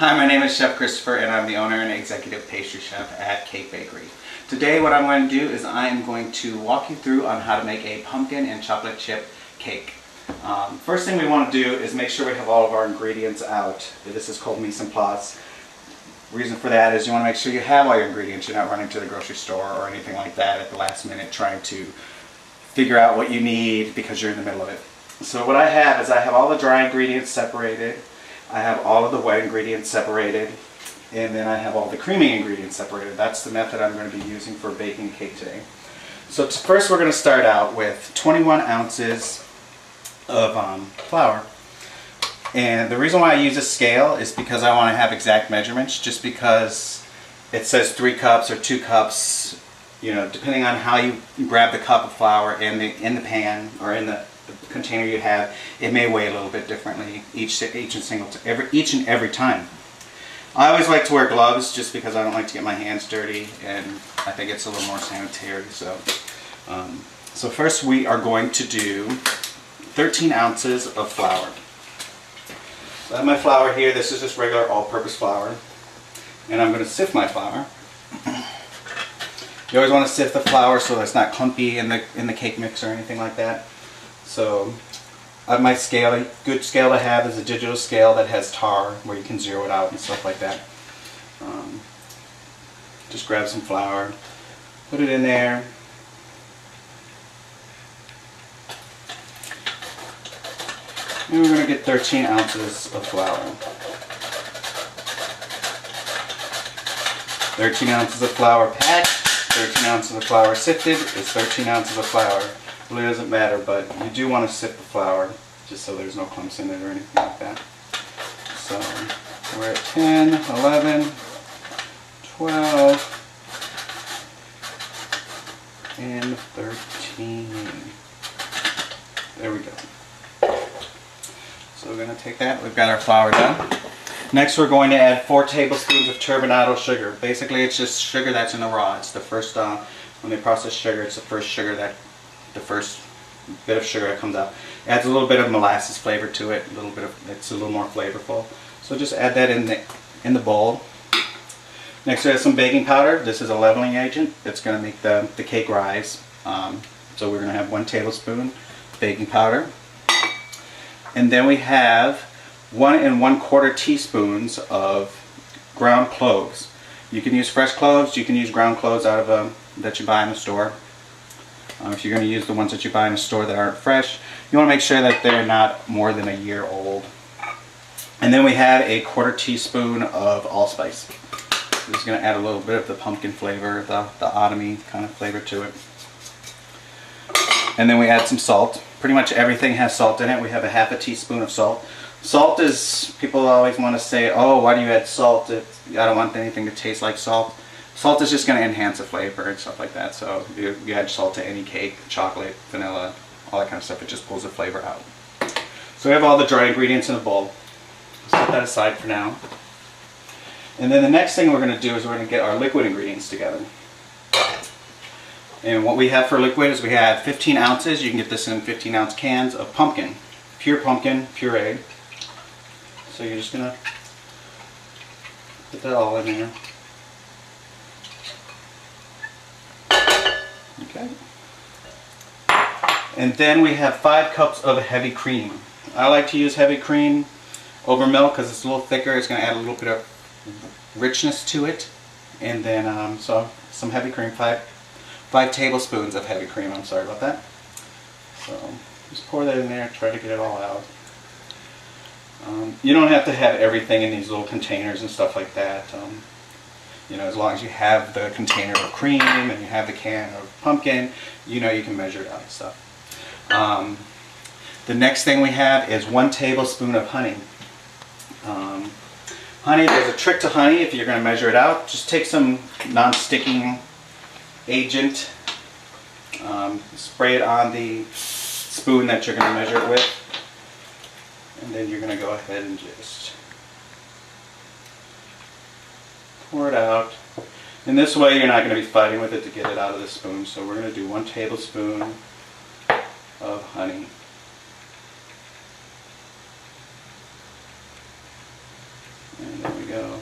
Hi, my name is Chef Kristopher and I'm the owner and executive pastry chef at Kake Bakery. Today what I'm going to do is I am going to walk you through on how to make a pumpkin and chocolate chip cake. First thing we want to do is make sure we have all of our ingredients out. This is called mise en place. Reason for that is you want to make sure you have all your ingredients. You're not running to the grocery store or anything like that at the last minute trying to figure out what you need because you're in the middle of it. So what I have is I have all the dry ingredients separated. I have all of the wet ingredients separated, and then I have all the creamy ingredients separated. That's the method I'm going to be using for baking a cake today. So first we're going to start out with 21 ounces of flour. And the reason why I use a scale is because I want to have exact measurements, just because it says 3 cups or 2 cups, you know, depending on how you grab the cup of flour in the pan or in the container you have, it may weigh a little bit differently each and every time. I always like to wear gloves just because I don't like to get my hands dirty, and I think it's a little more sanitary. So first we are going to do 13 ounces of flour. So I have my flour here. This is just regular all-purpose flour, and I'm going to sift my flour. You always want to sift the flour so that it's not clumpy in the cake mix or anything like that. So I have my scale. A good scale to have is a digital scale that has tar where you can zero it out and stuff like that. Just grab some flour, put it in there. And we're going to get 13 ounces of flour. 13 ounces of flour packed, 13 ounces of flour sifted is 13 ounces of flour. Really doesn't matter, but you do want to sift the flour just so there's no clumps in it or anything like that. So we're at 10, 11, 12, and 13. There we go. So we're going to take that. We've got our flour done. Next we're going to add 4 tablespoons of turbinado sugar. Basically it's just sugar that's in the raw. It's the first, when they process sugar, it's the first bit of sugar that comes out. It adds a little bit of molasses flavor to it. It's a little more flavorful. So just add that in the bowl. Next we have some baking powder. This is a leveling agent. It's going to make the cake rise. So we're going to have 1 tablespoon baking powder. And then we have 1 1/4 teaspoons of ground cloves. You can use fresh cloves. You can use ground cloves out of that you buy in the store. If you're going to use the ones that you buy in the store that aren't fresh, you want to make sure that they're not more than a year old. And then we have a 1/4 teaspoon of allspice. This is going to add a little bit of the pumpkin flavor, the autumny kind of flavor to it. And then we add some salt. Pretty much everything has salt in it. We have a 1/2 teaspoon of salt. Salt is, people always want to say, oh, why do you add salt? I don't want anything to taste like salt. Salt is just going to enhance the flavor and stuff like that. So you add salt to any cake, chocolate, vanilla, all that kind of stuff. It just pulls the flavor out. So we have all the dry ingredients in a bowl. Set that aside for now. And then the next thing we're going to do is we're going to get our liquid ingredients together. And what we have for liquid is we have 15 ounces. You can get this in 15-ounce cans of pumpkin, pure pumpkin puree. So you're just going to put that all in there. Okay. And then we have 5 cups of heavy cream. I like to use heavy cream over milk because it's a little thicker. It's going to add a little bit of richness to it. And then so some heavy cream, 5 tablespoons of heavy cream. I'm sorry about that. So just pour that in there. Try to get it all out. You don't have to have everything in these little containers and stuff like that. You know, as long as you have the container of cream and you have the can of pumpkin, you know you can measure it out and stuff. The next thing we have is 1 tablespoon of honey. Honey, there's a trick to honey if you're going to measure it out. Just take some non-sticking agent, spray it on the spoon that you're going to measure it with, and then you're going to go ahead and just pour it out. And this way you're not going to be fighting with it to get it out of the spoon. So we're going to do 1 tablespoon of honey. And then we go.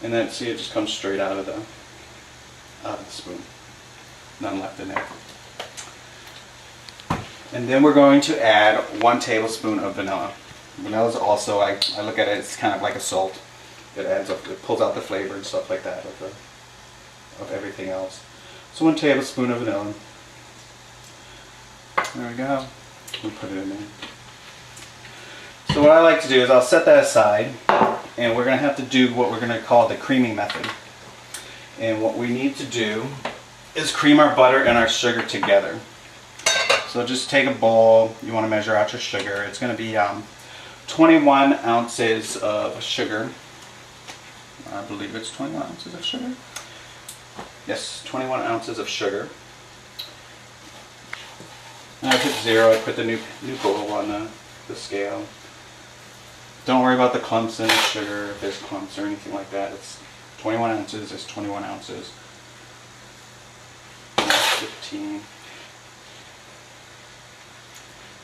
And then see, it just comes straight out of the spoon. None left in there. And then we're going to add 1 tablespoon of vanilla. Vanilla is also, I look at it, it's kind of like a salt. It adds up, it pulls out the flavor and stuff like that of everything else. So 1 tablespoon of vanilla. There we go. We'll put it in there. So what I like to do is I'll set that aside, and we're going to have to do what we're going to call the creaming method. And what we need to do is cream our butter and our sugar together. So just take a bowl, you want to measure out your sugar. It's going to be 21 ounces of sugar. I believe it's 21 ounces of sugar. Yes, 21 ounces of sugar. And I put 0, I put the new bowl on the scale. Don't worry about the clumps in the sugar, if there's clumps or anything like that. It's 21 ounces, it's 21 ounces. 15.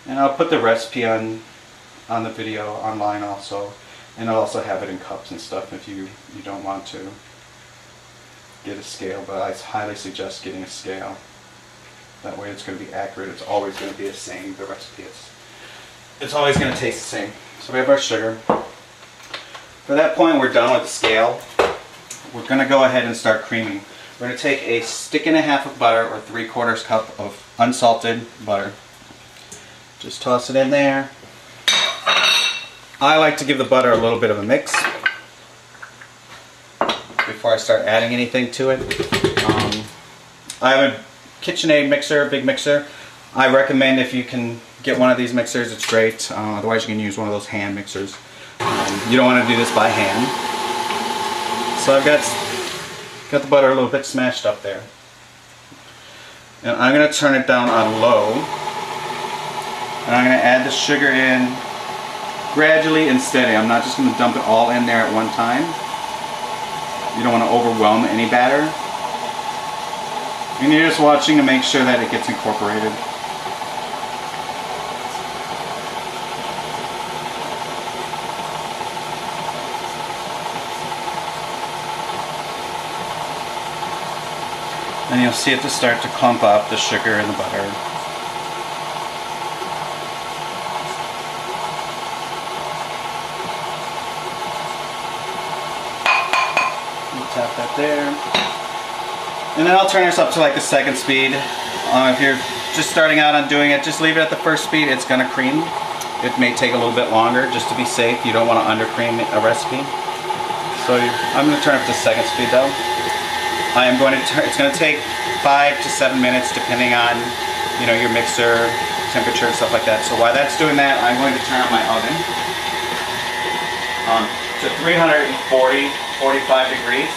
And I'll put the recipe on the video online also. And I'll also have it in cups and stuff if you don't want to get a scale, but I highly suggest getting a scale. That way it's going to be accurate. It's always going to be the same. The recipe it's always going to taste the same. So we have our sugar. For that point, we're done with the scale. We're going to go ahead and start creaming. We're going to take a stick and a half of butter, or 3/4 cup of unsalted butter. Just toss it in there. I like to give the butter a little bit of a mix before I start adding anything to it. I have a KitchenAid mixer, a big mixer. I recommend if you can get one of these mixers, it's great. Otherwise you can use one of those hand mixers. You don't want to do this by hand. So I've got the butter a little bit smashed up there. And I'm going to turn it down on low. And I'm going to add the sugar in gradually and steady. I'm not just going to dump it all in there at one time. You don't want to overwhelm any batter. And you're just watching to make sure that it gets incorporated. And you'll see it to start to clump up, the sugar and the butter. Tap that there. And then I'll turn this up to like the 2nd speed. If you're just starting out on doing it, just leave it at the 1st speed. It's going to cream. It may take a little bit longer just to be safe. You don't want to under cream a recipe. So I'm going to turn it up to 2nd speed though. It's going to take 5 to 7 minutes depending on your mixer temperature and stuff like that. So while that's doing that, I'm going to turn on my oven to 345 degrees.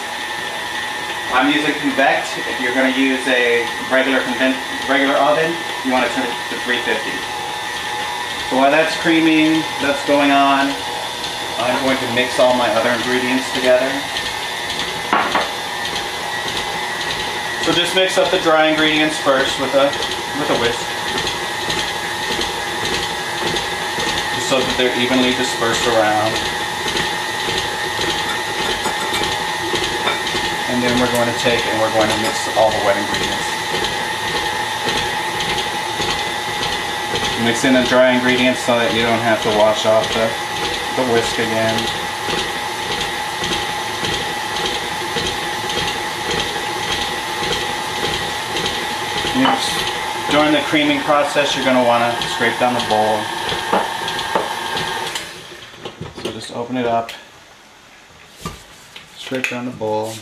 I'm using convect. If you're going to use a regular oven, you want to turn it to 350. So while that's creaming, that's going on, I'm going to mix all my other ingredients together. So just mix up the dry ingredients first with a whisk, just so that they're evenly dispersed around. And then we're going to take and we're going to mix all the wet ingredients. Mix in the dry ingredients so that you don't have to wash off the whisk again. During the creaming process, you're going to want to scrape down the bowl. So just open it up, scrape down the bowl.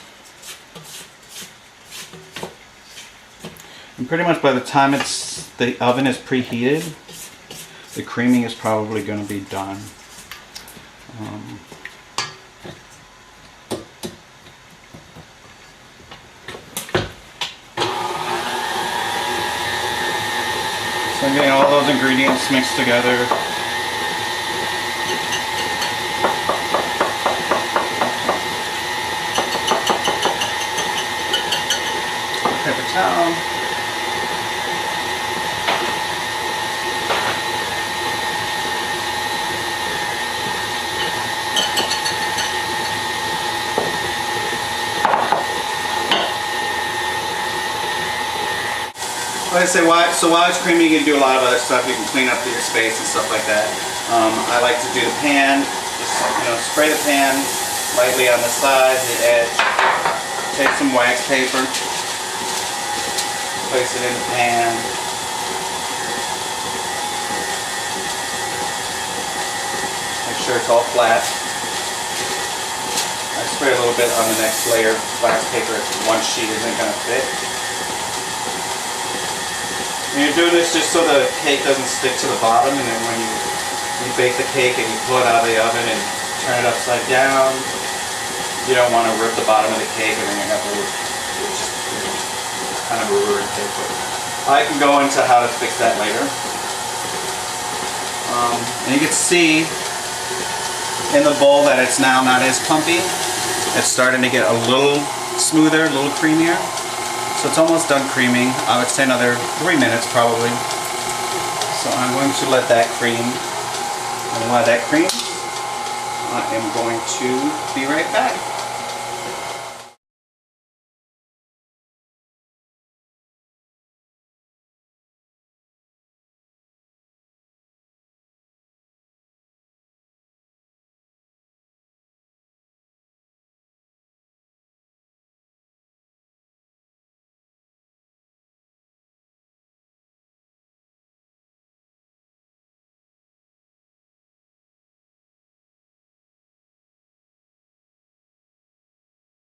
And pretty much by the time the oven is preheated, the creaming is probably going to be done. So I'm getting all those ingredients mixed together. Paper towel. like I say, while it's creaming, you can do a lot of other stuff. You can clean up your space and stuff like that. I like to do the pan. Just spray the pan lightly on the sides, the edge. Take some wax paper, place it in the pan. Make sure it's all flat. I spray a little bit on the next layer of wax paper if one sheet isn't going to fit. And you're doing this just so the cake doesn't stick to the bottom, and then when you bake the cake and you pull it out of the oven and turn it upside down, you don't want to rip the bottom of the cake and then you have to just kind of a ruined cake. But I can go into how to fix that later. And you can see in the bowl that it's now not as pumpy. It's starting to get a little smoother, a little creamier. So it's almost done creaming. I would say another 3 minutes probably. So I'm going to let that cream. And while that creams, I am going to be right back.